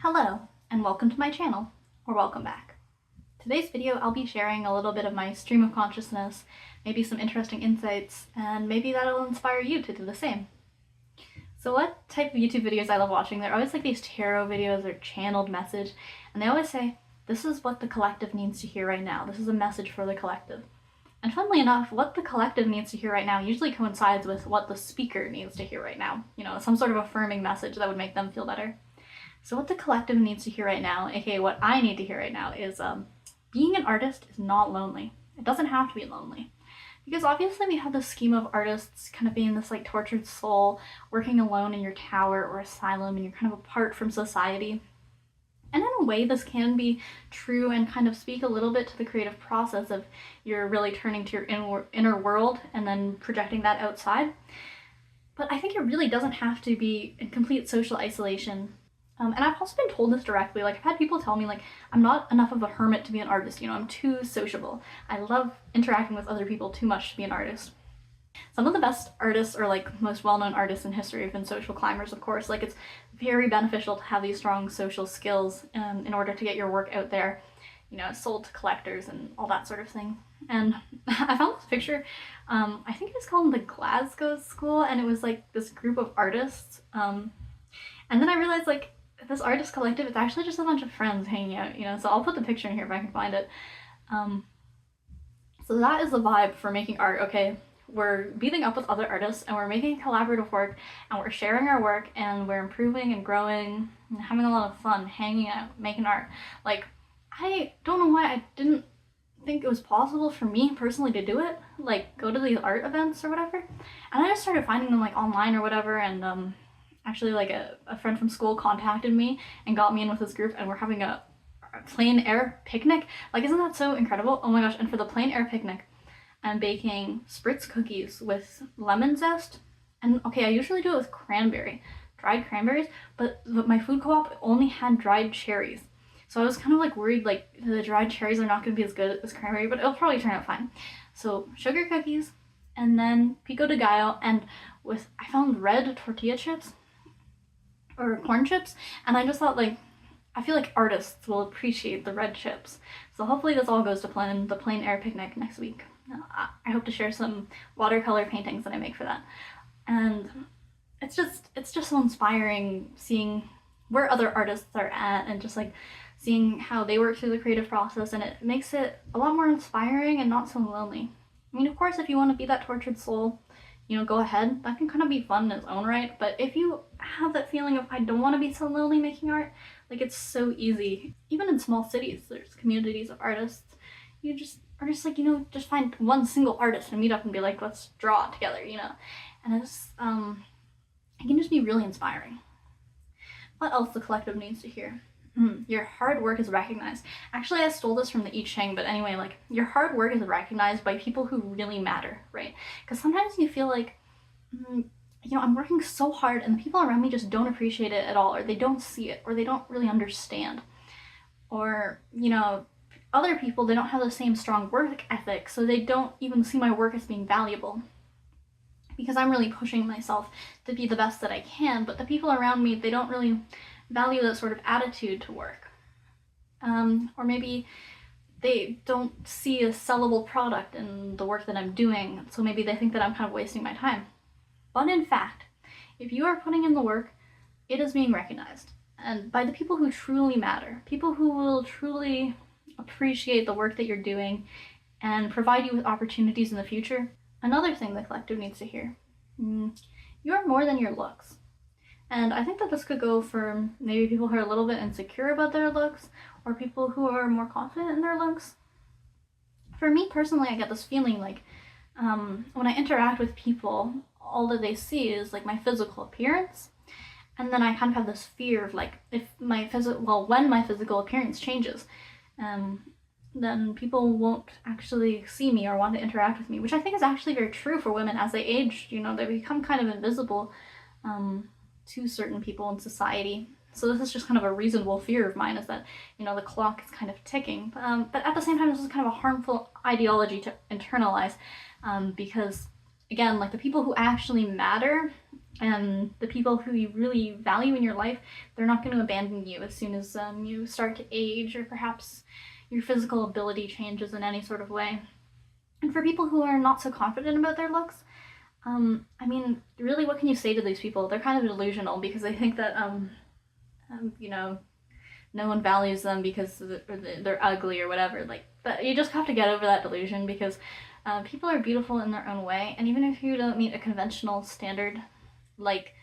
Hello, and welcome to my channel, or welcome back. Today's video I'll be sharing a little bit of my stream of consciousness, maybe some interesting insights, and maybe that'll inspire you to do the same. So what type of YouTube videos I love watching? They're always like these tarot videos or channeled message, and they always say, this is what the collective needs to hear right now. This is a message for the collective. And funnily enough, what the collective needs to hear right now usually coincides with what the speaker needs to hear right now. You know, some sort of affirming message that would make them feel better. So what the collective needs to hear right now, aka what I need to hear right now, is being an artist is not lonely. It doesn't have to be lonely. Because obviously we have this scheme of artists kind of being this like tortured soul, working alone in your tower or asylum, and you're kind of apart from society. And in a way, this can be true and kind of speak a little bit to the creative process of you're really turning to your inner world and then projecting that outside. But I think it really doesn't have to be in complete social isolation. And I've also been told this directly. Like, I've had people tell me, like, I'm not enough of a hermit to be an artist, you know, I'm too sociable. I love interacting with other people too much to be an artist. Some of the best artists, or like most well-known artists in history, have been social climbers, of course. Like, it's very beneficial to have these strong social skills in order to get your work out there, you know, sold to collectors and all that sort of thing. And I found this picture, I think it was called the Glasgow School, and it was like this group of artists. And then I realized, like, this artist collective, it's actually just a bunch of friends hanging out, you know, so I'll put the picture in here if I can find it. So that is the vibe for making art, okay? We're meeting up with other artists and we're making collaborative work and we're sharing our work and we're improving and growing and having a lot of fun hanging out, making art. Like, I don't know why I didn't think it was possible for me personally to do it, like go to these art events or whatever. And I just started finding them like online or whatever, and actually like a friend from school contacted me and got me in with this group, and we're having a plein air picnic. Like, isn't that so incredible? Oh my gosh. And for the plein air picnic, I'm baking Spritz cookies with lemon zest. And okay, I usually do it with dried cranberries, but my food co-op only had dried cherries. So I was kind of like worried, like, the dried cherries are not going to be as good as cranberry, but it'll probably turn out fine. So sugar cookies, and then pico de gallo, and I found red tortilla chips, or corn chips, and I just thought, like, I feel like artists will appreciate the red chips. So hopefully this all goes to plan, the plein air picnic next week. I hope to share some watercolor paintings that I make for that. And it's just so inspiring seeing where other artists are at and just like seeing how they work through the creative process, and it makes it a lot more inspiring and not so lonely. I mean, of course, if you want to be that tortured soul, you know, go ahead. That can kind of be fun in its own right, but if you have that feeling of, I don't want to be so lonely making art, like, it's so easy. Even in small cities, there's communities of artists. You just are just like, you know, just find one single artist and meet up and be like, let's draw it together, you know? And it's, it can just be really inspiring. What else the collective needs to hear? Your hard work is recognized. Actually, I stole this from the I Ching, but anyway, like, your hard work is recognized by people who really matter, right? Because sometimes you feel like, you know, I'm working so hard and the people around me just don't appreciate it at all, or they don't see it, or they don't really understand. Or, you know, other people, they don't have the same strong work ethic, so they don't even see my work as being valuable. Because I'm really pushing myself to be the best that I can, but the people around me, they don't really value that sort of attitude to work. Or maybe they don't see a sellable product in the work that I'm doing, so maybe they think that I'm kind of wasting my time. But in fact, if you are putting in the work, it is being recognized. And by the people who truly matter, people who will truly appreciate the work that you're doing and provide you with opportunities in the future. Another thing the collective needs to hear. You are more than your looks. And I think that this could go for maybe people who are a little bit insecure about their looks, or people who are more confident in their looks. For me personally, I get this feeling like when I interact with people, all that they see is like my physical appearance. And then I kind of have this fear of like, when my physical appearance changes, then people won't actually see me or want to interact with me, which I think is actually very true for women as they age. You know, they become kind of invisible to certain people in society. So this is just kind of a reasonable fear of mine, is that, you know, the clock is kind of ticking. But at the same time, this is kind of a harmful ideology to internalize, because, again, like, the people who actually matter And the people who you really value in your life, they're not going to abandon you as soon as you start to age, or perhaps your physical ability changes in any sort of way. And for people who are not so confident about their looks, I mean, really, what can you say to these people? They're kind of delusional because they think that, you know, no one values them because they're ugly or whatever. Like, but you just have to get over that delusion, because people are beautiful in their own way, and even if you don't meet a conventional standard, like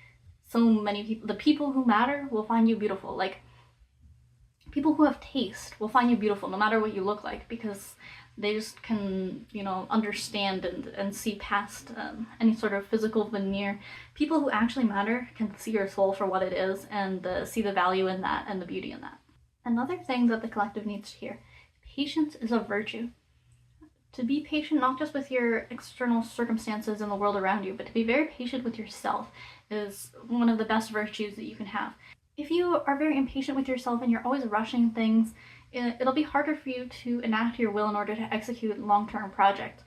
so many people, the people who matter will find you beautiful. Like, people who have taste will find you beautiful no matter what you look like, because they just can, understand and see past any sort of physical veneer. People who actually matter can see your soul for what it is, and see the value in that and the beauty in that. Another thing that the collective needs to hear: patience is a virtue. To be patient not just with your external circumstances and the world around you, but to be very patient with yourself is one of the best virtues that you can have. If you are very impatient with yourself and you're always rushing things, it'll be harder for you to enact your will in order to execute long-term projects.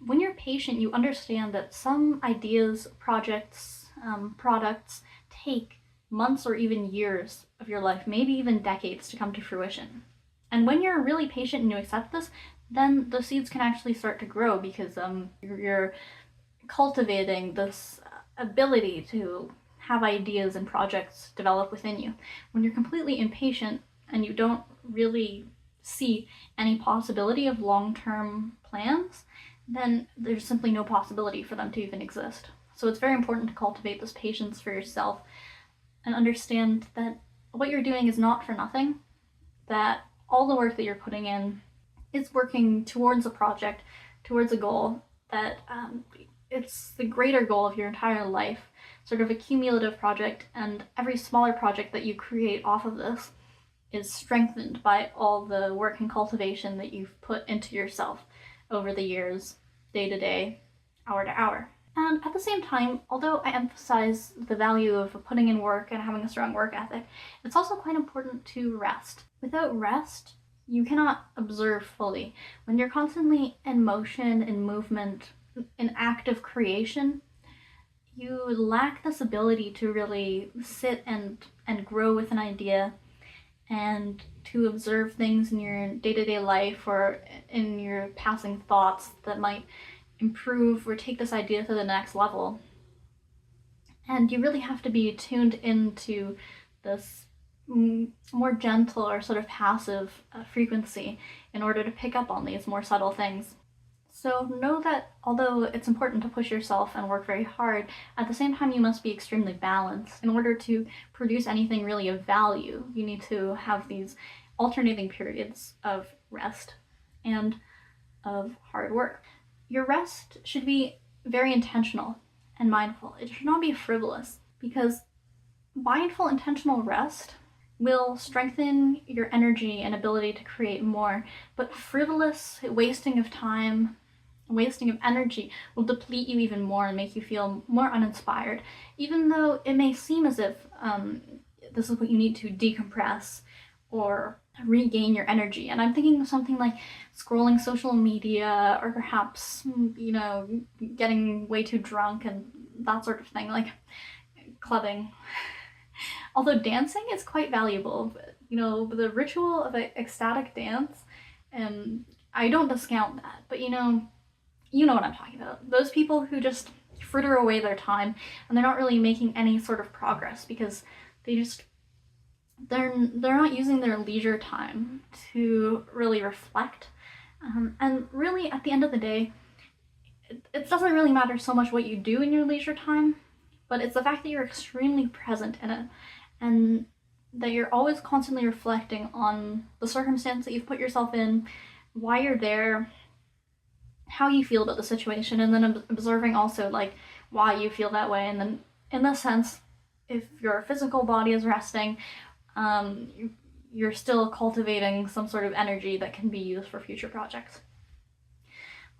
When you're patient, you understand that some ideas, projects, products take months or even years of your life, maybe even decades, to come to fruition. And when you're really patient and you accept this, then the seeds can actually start to grow, because you're cultivating this ability to have ideas and projects develop within you. When you're completely impatient and you don't really see any possibility of long-term plans, then there's simply no possibility for them to even exist. So it's very important to cultivate this patience for yourself and understand that what you're doing is not for nothing, that all the work that you're putting in is working towards a project, towards a goal, that it's the greater goal of your entire life, sort of a cumulative project, and every smaller project that you create off of this is strengthened by all the work and cultivation that you've put into yourself over the years, day to day, hour to hour. And at the same time, although I emphasize the value of putting in work and having a strong work ethic, it's also quite important to rest. Without rest, you cannot observe fully. When you're constantly in motion, in movement, in active creation, you lack this ability to really sit and grow with an idea, and to observe things in your day-to-day life or in your passing thoughts that might improve or take this idea to the next level. And you really have to be tuned into this more gentle or sort of passive frequency in order to pick up on these more subtle things. So know that although it's important to push yourself and work very hard, at the same time you must be extremely balanced. In order to produce anything really of value, you need to have these alternating periods of rest and of hard work. Your rest should be very intentional and mindful. It should not be frivolous, because mindful, intentional rest will strengthen your energy and ability to create more, but frivolous wasting of time, wasting of energy will deplete you even more and make you feel more uninspired, even though it may seem as if this is what you need to decompress or regain your energy. And I'm thinking of something like scrolling social media, or perhaps, getting way too drunk and that sort of thing, like clubbing. Although dancing is quite valuable, the ritual of an ecstatic dance, I don't discount that, but you know what I'm talking about. Those people who just fritter away their time and they're not really making any sort of progress because they're not using their leisure time to really reflect. And really, at the end of the day, it doesn't really matter so much what you do in your leisure time, but it's the fact that you're extremely present in it, and that you're always constantly reflecting on the circumstance that you've put yourself in, why you're there, how you feel about the situation, and then observing also like why you feel that way. And then in this sense, if your physical body is resting, you're still cultivating some sort of energy that can be used for future projects.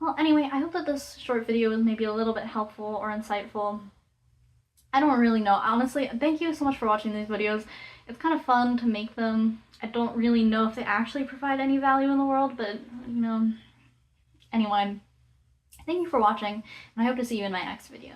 Well, anyway, I hope that this short video was maybe a little bit helpful or insightful. I don't really know. Honestly, thank you so much for watching these videos. It's kind of fun to make them. I don't really know if they actually provide any value in the world, but, anyway, thank you for watching, and I hope to see you in my next video.